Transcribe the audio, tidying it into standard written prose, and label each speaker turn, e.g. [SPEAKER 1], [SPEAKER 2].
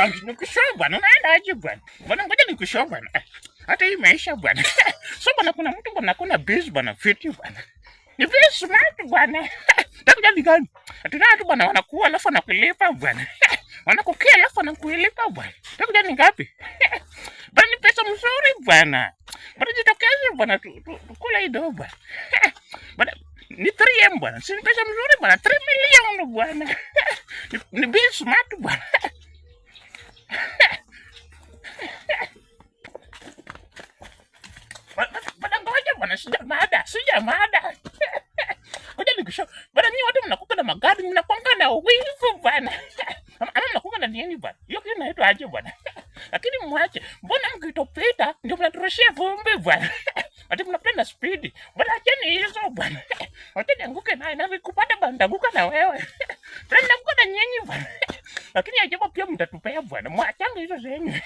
[SPEAKER 1] kwanza nikushow bwana, unaenda aje bwana? Bwana ngoja nikushow bwana. Hata hii maisha bwana. So bwana kuna mtu bwana kuna base bwana fiti bwana. Ni vile smart bwana. Takuja ni gani? Atina watu bwana wanakuwa alafu wanakulipa bwana. Wanakukia alafu wanakulipa bwana. Takuja ni ngapi? Bwana ni pesa mzuri bwana. Bwana jitokeze bwana tukula hii dogo bwana. Bwana ni 3M bwana. Si pesa mzuri bwana, 3 million bwana. Ni vile smart bwana. Bwana ngoja bwana, sija mada. Ngoja nikushow. Bwana nyinyi watu mnakuwa na magari, mnakuanga na wivu bwana. Ama mnakuwa na nini bwana? Hiyo kitu inaitwa aje bwana? Lakini mwache. Mbona mkitopita ndio mnaturushia vumbi bwana? Ati mnapenda speed. Bwana acheni hizo bwana. Wacha nianguke naye na nikupata bwana, nitaanguka na wewe. Tena naanguka na nyinyi bwana. Lakini ajabu pia mtatupea bwana. Mwachanga hizo zenyu.